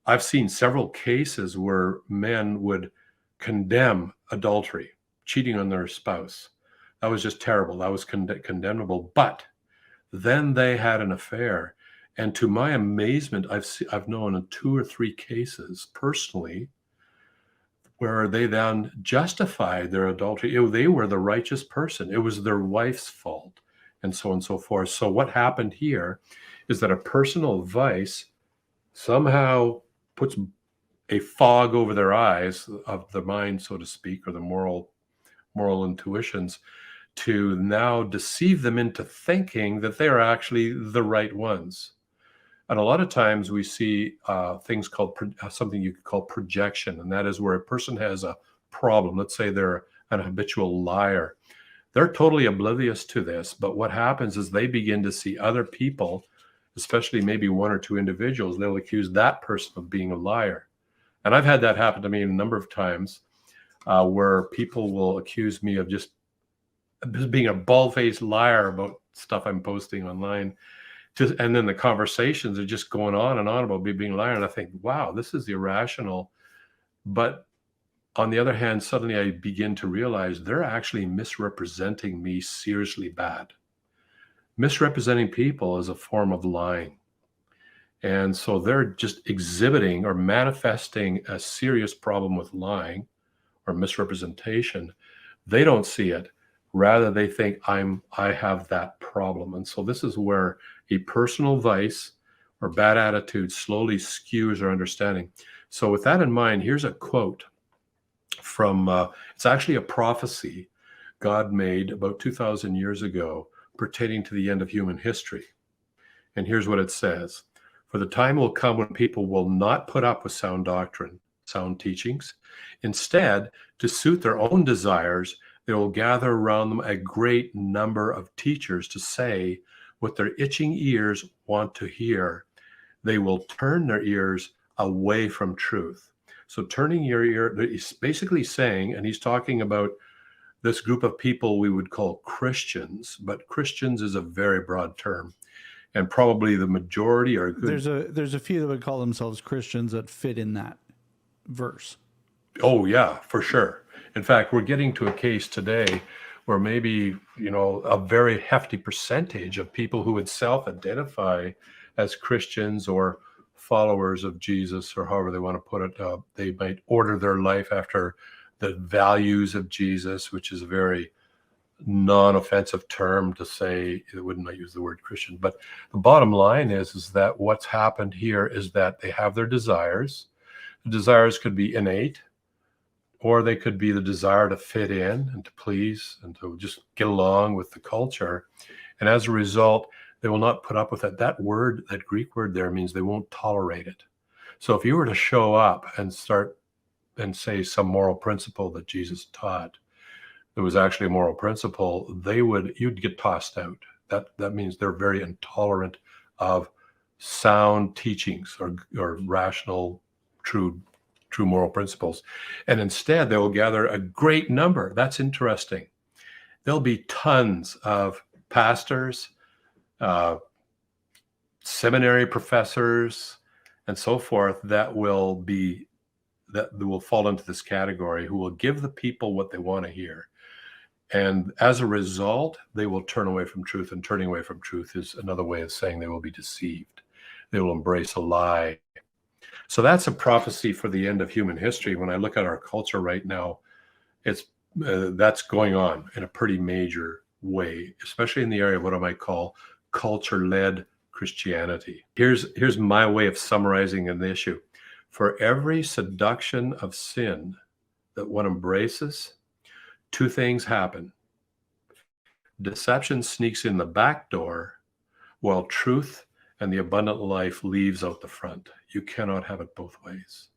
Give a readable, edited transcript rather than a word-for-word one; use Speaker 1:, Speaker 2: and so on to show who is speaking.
Speaker 1: I've seen several cases where men would condemn adultery, cheating on their spouse. That was just terrible. That was condemnable. But then they had an affair. And to my amazement, I've known 2 or 3 cases personally where they then justified their adultery. They were the righteous person. It was their wife's fault, and so on and so forth. So what happened here is that a personal vice somehow puts a fog over their eyes of the mind, so to speak, or the moral intuitions, to now deceive them into thinking that they are actually the right ones. And a lot of times we see things called something you could call projection, and that is where a person has a problem. Let's say they're an habitual liar. They're totally oblivious to this, but what happens is they begin to see other people, especially maybe 1 or 2 individuals, they'll accuse that person of being a liar. And I've had that happen to me a number of times where people will accuse me of just being a bald-faced liar about stuff I'm posting online. And then the conversations are just going on and on about me being a liar. And I think, wow, this is irrational. But on the other hand, suddenly I begin to realize they're actually misrepresenting me seriously bad. Misrepresenting people is a form of lying. And so they're just exhibiting or manifesting a serious problem with lying or misrepresentation. They don't see it. Rather, they think I have that problem. And so this is where a personal vice or bad attitude slowly skews our understanding. So with that in mind, here's a quote from, it's actually a prophecy God made about 2,000 years ago pertaining to the end of human history. And here's what it says. For the time will come when people will not put up with sound doctrine, sound teachings. Instead, to suit their own desires, they will gather around them a great number of teachers to say what their itching ears want to hear. They will turn their ears away from truth. So turning your ear, he's basically saying, and he's talking about this group of people we would call Christians, but Christians is a very broad term. And probably the majority are good.
Speaker 2: There's a few that would call themselves Christians that fit in that verse.
Speaker 1: Oh, yeah, for sure. In fact, we're getting to a case today where maybe, a very hefty percentage of people who would self-identify as Christians or followers of Jesus, or however they want to put it, they might order their life after the values of Jesus, which is a very non-offensive term to say. It wouldn't use the word Christian. But the bottom line is that what's happened here is that they have their desires. The desires could be innate, or they could be the desire to fit in and to please and to just get along with the culture. And as a result, they will not put up with it. That word, that Greek word there, means they won't tolerate it. So if you were to show up and start and say some moral principle that Jesus taught, it was actually a moral principle, you'd get tossed out. That means they're very intolerant of sound teachings or rational, true moral principles. And instead, they will gather a great number. That's interesting. There'll be tons of pastors, seminary professors, and so forth that will fall into this category, who will give the people what they want to hear. And as a result, they will turn away from truth, and turning away from truth is another way of saying they will be deceived. They will embrace a lie. So that's a prophecy for the end of human history. When I look at our culture right now, that's going on in a pretty major way, especially in the area of what I might call culture-led Christianity. Here's my way of summarizing an issue. For every seduction of sin that one embraces, 2 things happen. Deception sneaks in the back door, while truth and the abundant life leaves out the front. You cannot have it both ways.